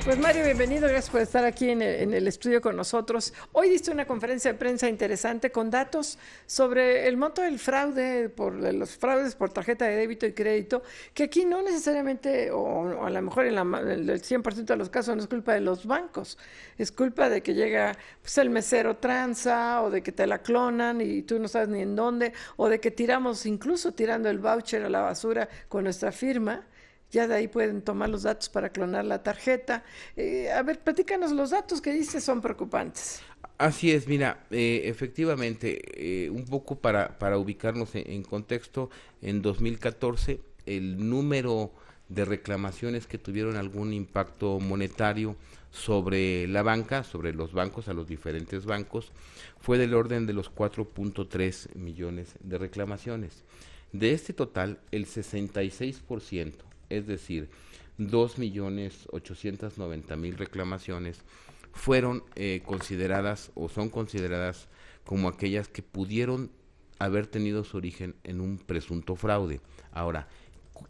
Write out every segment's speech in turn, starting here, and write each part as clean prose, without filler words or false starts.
Pues Mario, bienvenido, gracias por estar aquí en el estudio con nosotros. Hoy diste una conferencia de prensa interesante con datos sobre el monto del fraude, de los fraudes por tarjeta de débito y crédito, que aquí no necesariamente, o a lo mejor en el 100% de los casos no es culpa de los bancos, es culpa de que llega pues, el mesero tranza, o de que te la clonan y tú no sabes ni en dónde, o de que incluso tirando el voucher a la basura con nuestra firma. Ya de ahí pueden tomar los datos para clonar la tarjeta. A ver, platícanos, los datos que dices son preocupantes. Así es, mira, efectivamente, un poco para ubicarnos en contexto, en 2014 el número de reclamaciones que tuvieron algún impacto monetario sobre la banca, sobre los bancos, a los diferentes bancos, fue del orden de los 4.3 millones de reclamaciones. De este total, el 66%, es decir, 2.890.000 reclamaciones, fueron consideradas o son consideradas como aquellas que pudieron haber tenido su origen en un presunto fraude. Ahora,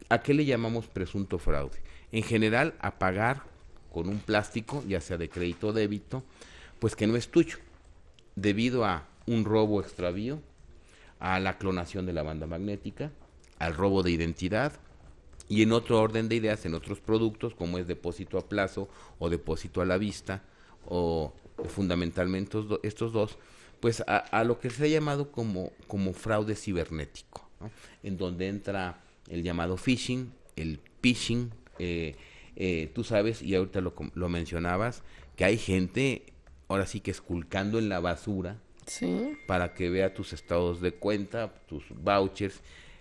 ¿a qué le llamamos presunto fraude? En general, a pagar con un plástico, ya sea de crédito o débito, pues que no es tuyo, debido a un robo o extravío, a la clonación de la banda magnética, al robo de identidad, y en otro orden de ideas, en otros productos, como es depósito a plazo o depósito a la vista, o fundamentalmente estos dos, pues a lo que se ha llamado como fraude cibernético, ¿no? En donde entra el llamado phishing, el phishing, tú sabes, y ahorita lo mencionabas, que hay gente, ahora sí que esculcando en la basura, sí, para que vea tus estados de cuenta, tus vouchers,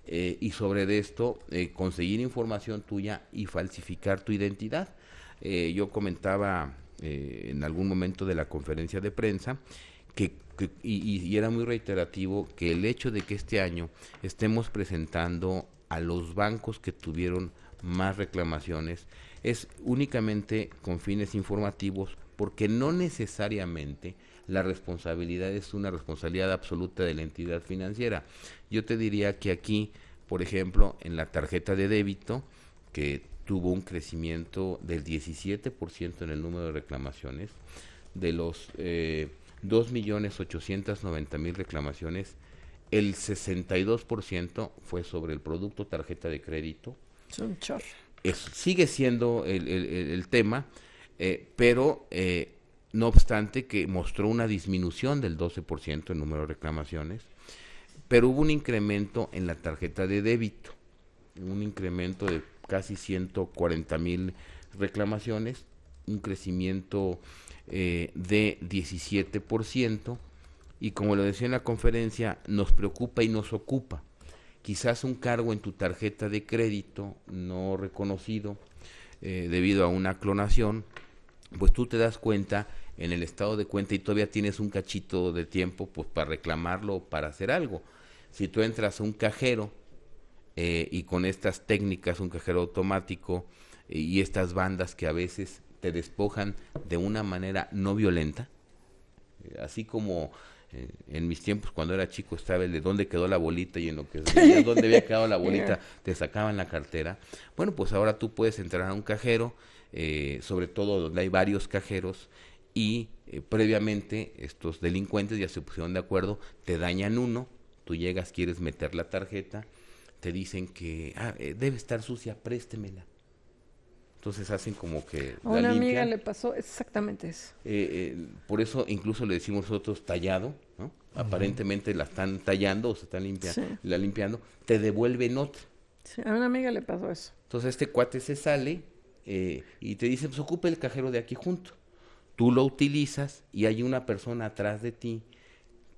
y sobre esto conseguir información tuya y falsificar tu identidad. Yo comentaba en algún momento de la conferencia de prensa y era muy reiterativo que el hecho de que este año estemos presentando a los bancos que tuvieron más reclamaciones es únicamente con fines informativos, porque no necesariamente la responsabilidad es una responsabilidad absoluta de la entidad financiera. Yo te diría que aquí, por ejemplo, en la tarjeta de débito, que tuvo un crecimiento del 17% en el número de reclamaciones, de los 2.890.000 reclamaciones, el 62% fue sobre el producto tarjeta de crédito. Es un chorro. Sigue siendo el tema, pero no obstante que mostró una disminución del 12% en número de reclamaciones, pero hubo un incremento en la tarjeta de débito, un incremento de casi 140.000 reclamaciones, un crecimiento de 17%, y como lo decía en la conferencia, nos preocupa y nos ocupa. Quizás un cargo en tu tarjeta de crédito no reconocido debido a una clonación, pues tú te das cuenta en el estado de cuenta y todavía tienes un cachito de tiempo pues para reclamarlo o para hacer algo. Si tú entras a un cajero y con estas técnicas, un cajero automático y estas bandas que a veces te despojan de una manera no violenta, así como en mis tiempos cuando era chico estaba el de dónde quedó la bolita, y en lo que veías dónde había quedado la bolita te sacaban la cartera. Bueno, pues ahora tú puedes entrar a un cajero, sobre todo donde hay varios cajeros, y previamente estos delincuentes ya se pusieron de acuerdo, te dañan uno, tú llegas, quieres meter la tarjeta, te dicen que debe estar sucia, préstemela. Entonces hacen como que a una amiga le pasó exactamente eso. Por eso incluso le decimos nosotros tallado, ¿no? Uh-huh. Aparentemente la están tallando o se están la limpiando, te devuelven otra. Sí, a una amiga le pasó eso. Entonces este cuate se sale y te dice, pues ocupa el cajero de aquí junto. Tú lo utilizas y hay una persona atrás de ti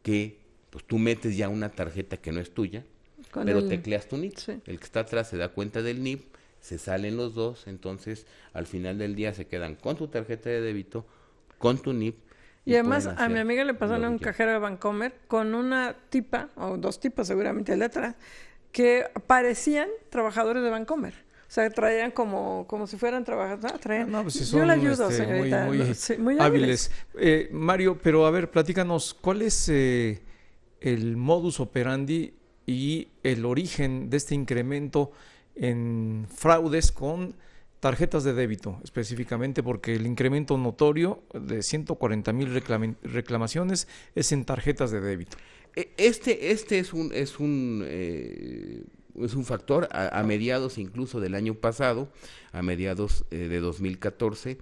que pues tú metes ya una tarjeta que no es tuya, pero tecleas tu NIP. Sí. El que está atrás se da cuenta del NIP, se salen los dos, entonces al final del día se quedan con tu tarjeta de débito, con tu NIP. Y además a mi amiga le pasó en un cajero de Bancomer con una tipa, o dos tipas seguramente de atrás, que parecían trabajadores de Bancomer. O sea, traían como si fueran trabajadores. No, pues si son, yo le ayudo, señorita. Muy hábiles. Mario, pero a ver, platícanos, ¿cuál es el modus operandi y el origen de este incremento en fraudes con tarjetas de débito específicamente, porque el incremento notorio de 140,000 reclamaciones es en tarjetas de débito. Este es un factor a mediados incluso del año pasado, a mediados de 2014,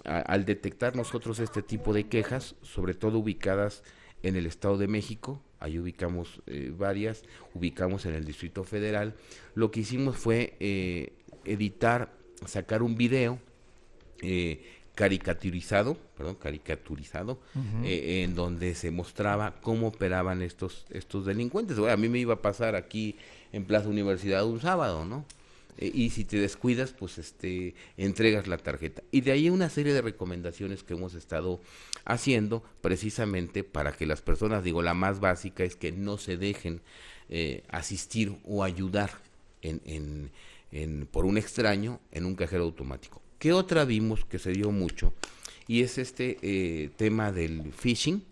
al detectar nosotros este tipo de quejas, sobre todo ubicadas en el Estado de México, ahí ubicamos varias, ubicamos en el Distrito Federal, lo que hicimos fue sacar un video caricaturizado, en donde se mostraba cómo operaban estos delincuentes. Bueno, a mí me iba a pasar aquí en Plaza Universidad un sábado, ¿no? Y si te descuidas, pues entregas la tarjeta. Y de ahí una serie de recomendaciones que hemos estado haciendo precisamente para que las personas, la más básica es que no se dejen asistir o ayudar por un extraño en un cajero automático. ¿Qué otra vimos que se dio mucho? Y es tema del phishing,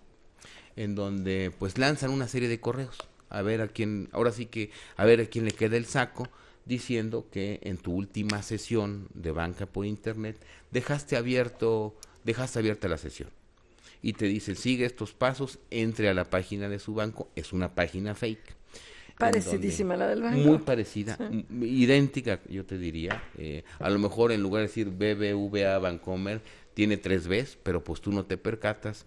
en donde pues lanzan una serie de correos, a ver a quién le queda el saco, diciendo que en tu última sesión de banca por internet dejaste abierta la sesión. Y te dicen, sigue estos pasos, entre a la página de su banco, es una página fake. Parecidísima a la del banco. Muy parecida, sí. Idéntica, yo te diría. A lo mejor en lugar de decir BBVA Bancomer, tiene 3 Bs, pero pues tú no te percatas.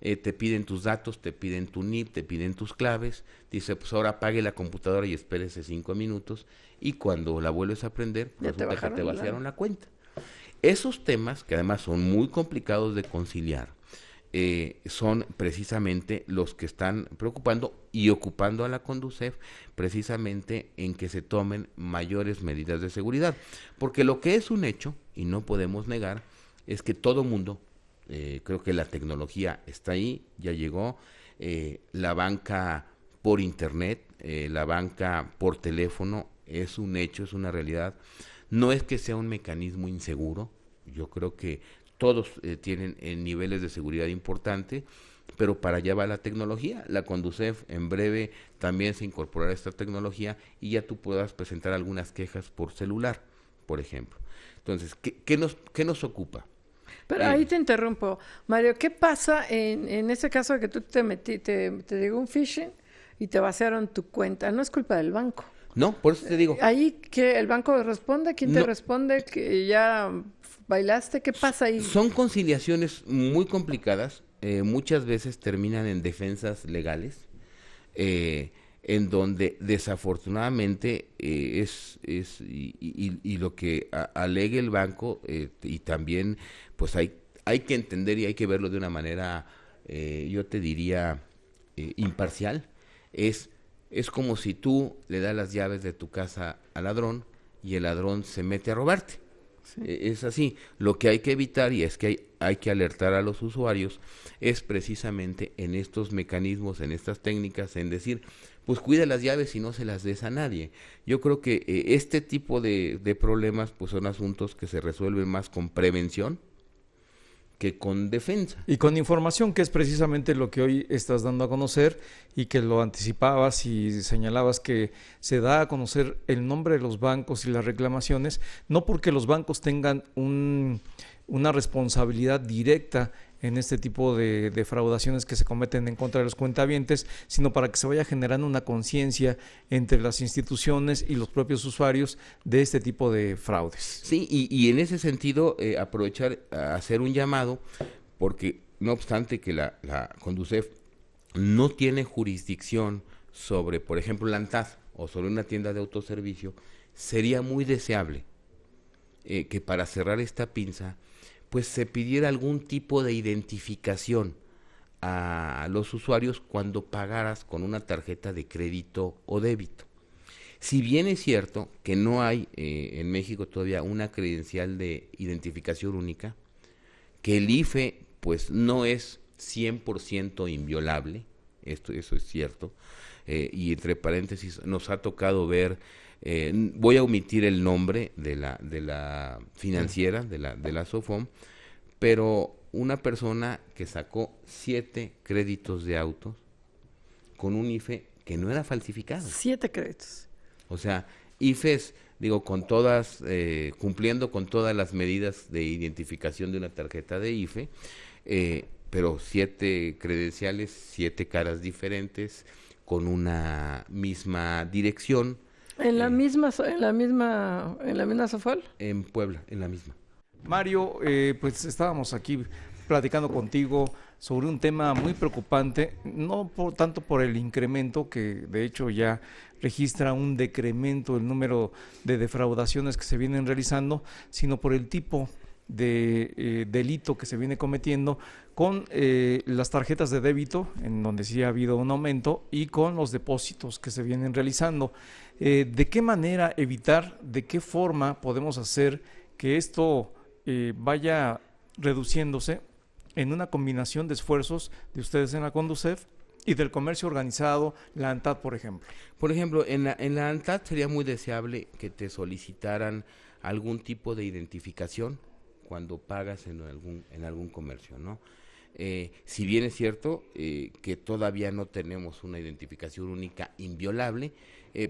Te piden tus datos, te piden tu NIP, te piden tus claves. Dice, pues ahora apague la computadora y espérese 5 minutos. Y cuando la vuelves a prender, resulta que te vaciaron la cuenta. Esos temas, que además son muy complicados de conciliar, son precisamente los que están preocupando y ocupando a la Conducef, precisamente en que se tomen mayores medidas de seguridad. Porque lo que es un hecho, y no podemos negar, es que todo mundo, creo que la tecnología está ahí, ya llegó, la banca por internet, la banca por teléfono, es un hecho, es una realidad. No es que sea un mecanismo inseguro, yo creo que todos tienen niveles de seguridad importante, pero para allá va la tecnología. La Conducef en breve también se incorporará a esta tecnología y ya tú puedas presentar algunas quejas por celular, por ejemplo. Entonces, ¿qué nos ocupa? Pero ahí te interrumpo, Mario. ¿Qué pasa en ese caso de que tú te llegó un phishing y te vaciaron tu cuenta? No es culpa del banco. No, por eso te digo. ¿Ahí que el banco responde? ¿Quién te responde? ¿Que ya bailaste? ¿Qué pasa ahí? Son conciliaciones muy complicadas. Muchas veces terminan en defensas legales, en donde desafortunadamente y lo que alegue el banco, y también pues hay que entender y hay que verlo de una manera, yo te diría, imparcial. Es como si tú le das las llaves de tu casa al ladrón y el ladrón se mete a robarte. Sí. Es así. Lo que hay que evitar, y es que hay que alertar a los usuarios, es precisamente en estos mecanismos, en estas técnicas, en decir, pues cuida las llaves y no se las des a nadie. Yo creo que este tipo de problemas pues son asuntos que se resuelven más con prevención que con defensa. Y con información, que es precisamente lo que hoy estás dando a conocer y que lo anticipabas y señalabas, que se da a conocer el nombre de los bancos y las reclamaciones, no porque los bancos tengan una responsabilidad directa en este tipo de defraudaciones que se cometen en contra de los cuentavientes, sino para que se vaya generando una conciencia entre las instituciones y los propios usuarios de este tipo de fraudes. Sí, y en ese sentido aprovechar a hacer un llamado, porque no obstante que la Conducef no tiene jurisdicción sobre, por ejemplo, la ANTAD o sobre una tienda de autoservicio, sería muy deseable que para cerrar esta pinza pues se pidiera algún tipo de identificación a los usuarios cuando pagaras con una tarjeta de crédito o débito. Si bien es cierto que no hay en México todavía una credencial de identificación única, que el IFE pues no es 100% inviolable, eso es cierto, y entre paréntesis nos ha tocado ver, voy a omitir el nombre de la financiera, de la SOFOM, pero una persona que sacó 7 créditos de autos con un IFE que no era falsificado. 7 créditos. O sea, IFEs digo, con todas, cumpliendo con todas las medidas de identificación de una tarjeta de IFE, pero 7 credenciales, 7 caras diferentes, con una misma dirección. ¿En la misma Sofol? En Puebla, en la misma. Mario, pues estábamos aquí platicando contigo sobre un tema muy preocupante, no tanto por el incremento, que de hecho ya registra un decremento del número de defraudaciones que se vienen realizando, sino por el tipo de delito que se viene cometiendo con las tarjetas de débito, en donde sí ha habido un aumento, y con los depósitos que se vienen realizando. ¿De qué manera evitar, de qué forma podemos hacer que esto vaya reduciéndose en una combinación de esfuerzos de ustedes en la Conducef y del comercio organizado, la ANTAD, por ejemplo? Por ejemplo, en la ANTAD sería muy deseable que te solicitaran algún tipo de identificación cuando pagas en algún comercio, ¿no? Si bien es cierto que todavía no tenemos una identificación única inviolable,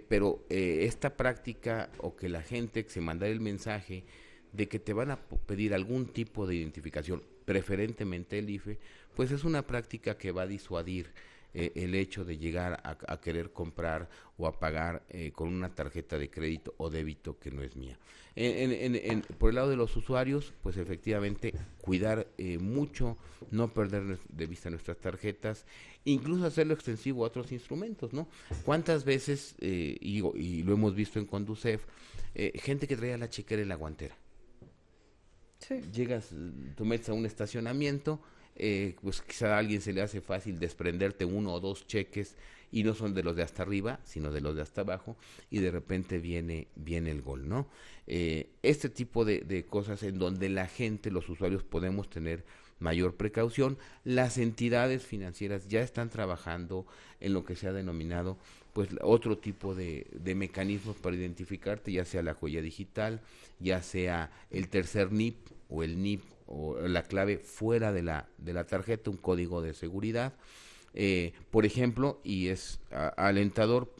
pero esta práctica, o que la gente se manda el mensaje de que te van a pedir algún tipo de identificación, preferentemente el IFE, pues es una práctica que va a disuadir el hecho de llegar a querer comprar o a pagar con una tarjeta de crédito o débito que no es mía. Por el lado de los usuarios, pues efectivamente cuidar mucho, no perder de vista nuestras tarjetas, incluso hacerlo extensivo a otros instrumentos, ¿no? ¿Cuántas veces, y lo hemos visto en Conducef, gente que traía la chequera en la guantera? Sí. Llegas, tú metes a un estacionamiento, pues quizá a alguien se le hace fácil desprenderte 1 o 2 cheques, y no son de los de hasta arriba, sino de los de hasta abajo, y de repente viene el gol, ¿no? Este tipo de cosas en donde la gente, los usuarios, podemos tener mayor precaución. Las entidades financieras ya están trabajando en lo que se ha denominado pues otro tipo de mecanismos para identificarte, ya sea la huella digital, ya sea el tercer NIP o el NIP o la clave fuera de la tarjeta, un código de seguridad. Por ejemplo, y es alentador,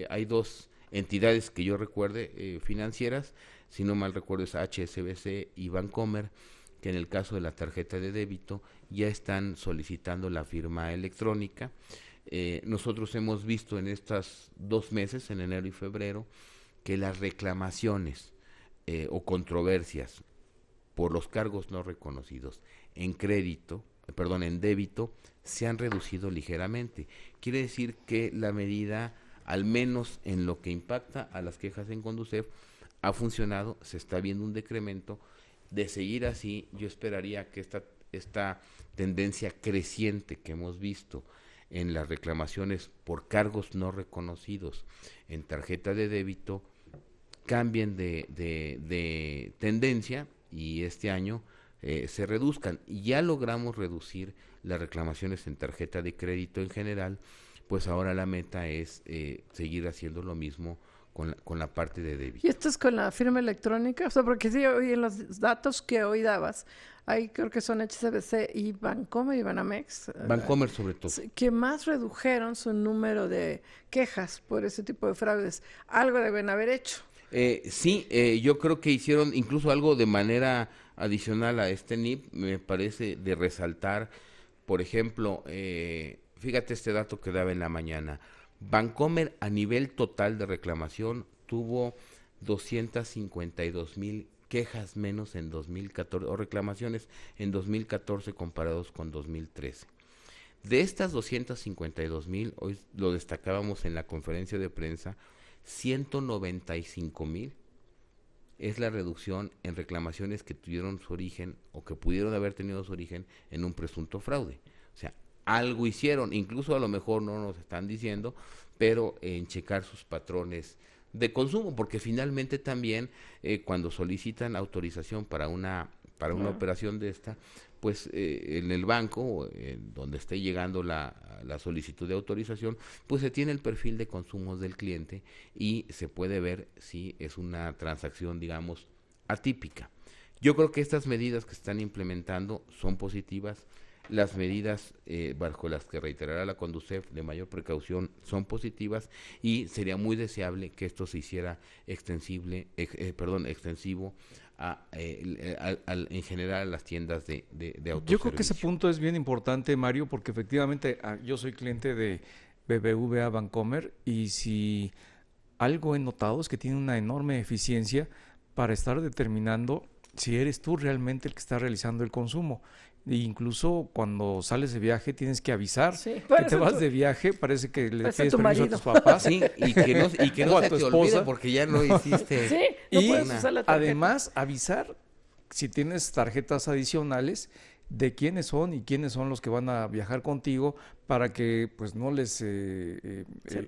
hay 2 entidades que yo recuerde financieras, si no mal recuerdo es HSBC y Bancomer, que en el caso de la tarjeta de débito ya están solicitando la firma electrónica. Nosotros hemos visto en estos 2 meses, en enero y febrero, que las reclamaciones o controversias por los cargos no reconocidos en débito, se han reducido ligeramente. Quiere decir que la medida, al menos en lo que impacta a las quejas en Conducef, ha funcionado, se está viendo un decremento. De seguir así, yo esperaría que esta tendencia creciente que hemos visto en las reclamaciones por cargos no reconocidos en tarjeta de débito cambien de tendencia, y este año se reduzcan. Y ya logramos reducir las reclamaciones en tarjeta de crédito en general, pues ahora la meta es seguir haciendo lo mismo con la parte de débito. ¿Y esto es con la firma electrónica? O sea, porque sí, hoy en los datos que hoy dabas, ahí creo que son HSBC y Bancomer y Banamex. Bancomer sobre todo. Que más redujeron su número de quejas por ese tipo de fraudes. Algo deben haber hecho. Sí, yo creo que hicieron incluso algo de manera adicional a este NIP, me parece de resaltar. Por ejemplo, fíjate este dato que daba en la mañana. Bancomer a nivel total de reclamación tuvo 252,000 quejas menos en 2014, o reclamaciones en 2014 comparados con 2013. De estas 252,000, hoy lo destacábamos en la conferencia de prensa, 195,000 es la reducción en reclamaciones que tuvieron su origen o que pudieron haber tenido su origen en un presunto fraude. O sea, algo hicieron, incluso a lo mejor no nos están diciendo, pero en checar sus patrones de consumo, porque finalmente también cuando solicitan autorización para una operación de esta, pues en el banco, donde esté llegando la solicitud de autorización, pues se tiene el perfil de consumos del cliente y se puede ver si es una transacción, digamos, atípica. Yo creo que estas medidas que están implementando son positivas. las medidas bajo las que reiterará la Conducef de mayor precaución son positivas y sería muy deseable que esto se hiciera extensivo en general a las tiendas de autoservicio. Yo creo que ese punto es bien importante, Mario, porque efectivamente yo soy cliente de BBVA Bancomer y si algo he notado es que tiene una enorme eficiencia para estar determinando si eres tú realmente el que está realizando el consumo. E incluso cuando sales de viaje tienes que avisar que te vas de viaje, parece que le pides permiso a tus papás. Sí, y que no o se te olvide porque ya no hiciste. Sí, no y puedes usar la tarjeta. además avisar si tienes tarjetas adicionales de quiénes son y quiénes son los que van a viajar contigo para que pues no les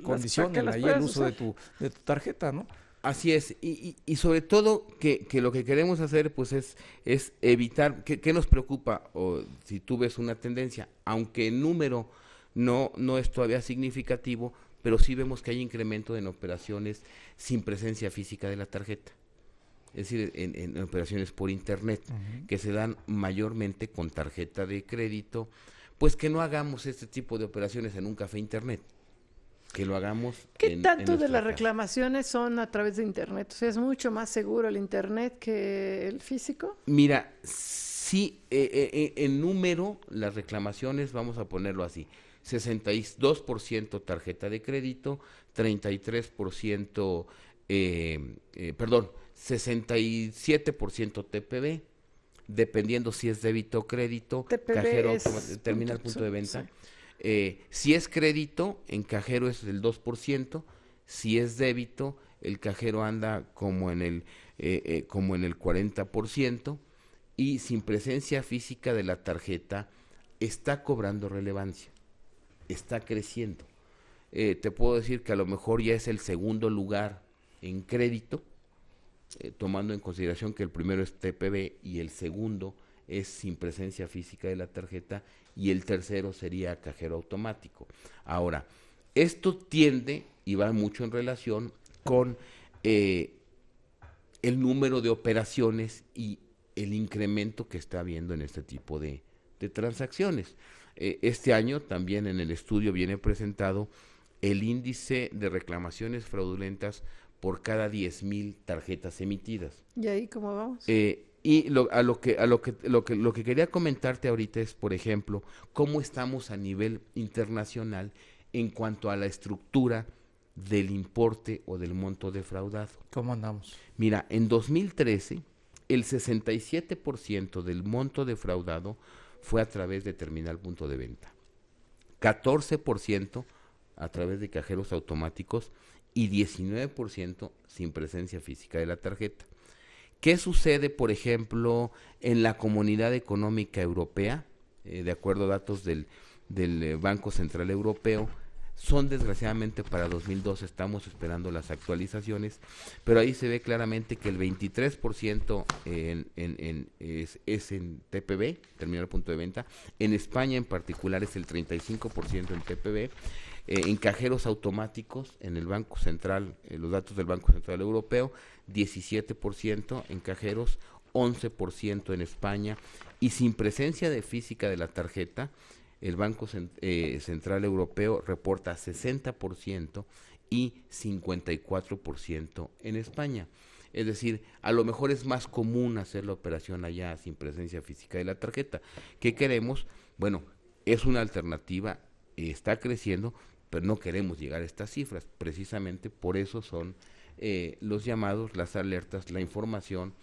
condicionen ahí el uso de tu tarjeta, ¿no? Así es, y sobre todo que lo que queremos hacer pues es evitar, ¿qué nos preocupa? O si tú ves una tendencia, aunque el número no es todavía significativo, pero sí vemos que hay incremento en operaciones sin presencia física de la tarjeta. Es decir, en operaciones por internet, que se dan mayormente con tarjeta de crédito, pues que no hagamos este tipo de operaciones en un café internet. Que lo hagamos. ¿Qué tanto de las casa. reclamaciones son a través de internet? O sea, ¿es mucho más seguro el internet que el físico? Mira, sí, en número, las reclamaciones, vamos a ponerlo así, 62% tarjeta de crédito, 33%, 67% TPV, dependiendo si es débito o crédito, TPV cajero es terminal punto de venta. Sí. Si es crédito, en cajero es del 2%, si es débito, el cajero anda como en el 40%, y sin presencia física de la tarjeta está cobrando relevancia, está creciendo. Te puedo decir que a lo mejor ya es el segundo lugar en crédito, tomando en consideración que el primero es TPV y el segundo es sin presencia física de la tarjeta y el tercero sería cajero automático. Ahora, esto tiende y va mucho en relación con el número de operaciones y el incremento que está habiendo en este tipo de transacciones. Este año también en el estudio viene presentado el índice de reclamaciones fraudulentas por cada 10,000 tarjetas emitidas. ¿Y ahí cómo vamos? Y lo que quería comentarte ahorita es, por ejemplo, cómo estamos a nivel internacional en cuanto a la estructura del importe o del monto defraudado. ¿Cómo andamos? Mira, en 2013, el 67% del monto defraudado fue a través de terminal punto de venta, 14% a través de cajeros automáticos y 19% sin presencia física de la tarjeta. ¿Qué sucede, por ejemplo, en la Comunidad Económica Europea? De acuerdo a datos del Banco Central Europeo, son desgraciadamente para 2012, estamos esperando las actualizaciones, pero ahí se ve claramente que el 23% es en TPV, terminal punto de venta. En España en particular es el 35% en TPV. En cajeros automáticos, en el Banco Central, los datos del Banco Central Europeo, 17% en cajeros, 11% en España, y sin presencia de física de la tarjeta, el Banco Central Europeo reporta 60% y 54% en España. Es decir, a lo mejor es más común hacer la operación allá sin presencia física de la tarjeta. ¿Qué queremos? Bueno, es una alternativa, está creciendo, pero no queremos llegar a estas cifras. Precisamente por eso son los llamados, las alertas, la información,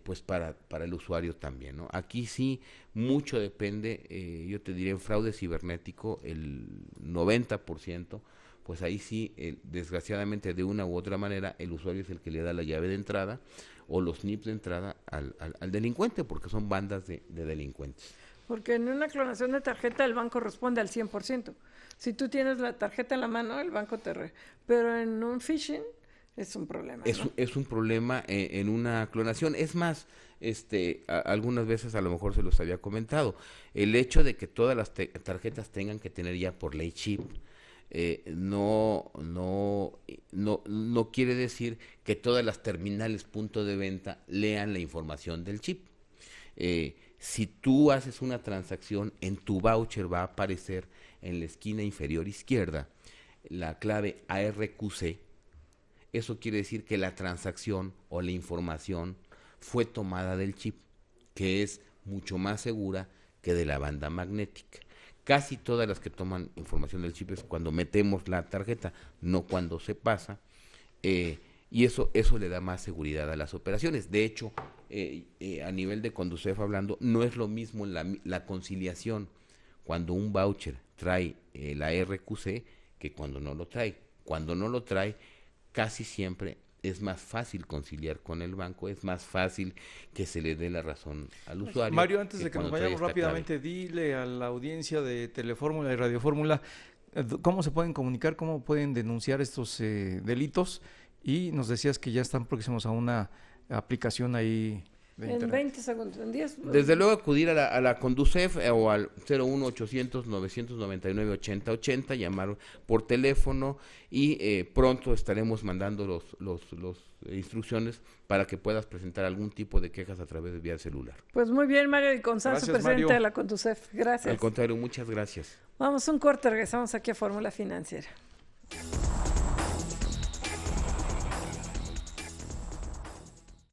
pues para el usuario también, ¿no? Aquí sí mucho depende, yo te diré en fraude cibernético, el 90%, pues ahí sí, desgraciadamente de una u otra manera, el usuario es el que le da la llave de entrada o los NIPs de entrada al delincuente, porque son bandas de delincuentes. Porque en una clonación de tarjeta el banco responde al 100%. Si tú tienes la tarjeta en la mano, el banco pero en un phishing es un problema, ¿no? Es un problema en una clonación. Es más, algunas veces a lo mejor se los había comentado, el hecho de que todas las tarjetas tengan que tener ya por ley chip, no quiere decir que todas las terminales punto de venta lean la información del chip. Si tú haces una transacción, en tu voucher va a aparecer en la esquina inferior izquierda la clave ARQC. Eso quiere decir que la transacción o la información fue tomada del chip, que es mucho más segura que de la banda magnética. Casi todas las que toman información del chip es cuando metemos la tarjeta, no cuando se pasa, y eso le da más seguridad a las operaciones. De hecho, a nivel de Conducef hablando, no es lo mismo la conciliación cuando un voucher trae la RQC que cuando no lo trae. Cuando no lo trae, casi siempre es más fácil conciliar con el banco, es más fácil que se le dé la razón al usuario. Mario, antes de que nos vayamos rápidamente, dile a la audiencia de Telefórmula y Radio Fórmula cómo se pueden comunicar, cómo pueden denunciar estos delitos, y nos decías que ya están próximos a una aplicación ahí de en internet. 20 segundos, en 10. Desde luego acudir a la Conducef o al 01800-999-8080, llamar por teléfono y pronto estaremos mandando los instrucciones para que puedas presentar algún tipo de quejas a través de vía celular. Pues muy bien, Mario Di Constanzo, presidente Mario. de la Conducef. Gracias. Al contrario, muchas gracias. Vamos a un corte, regresamos aquí a Fórmula Financiera.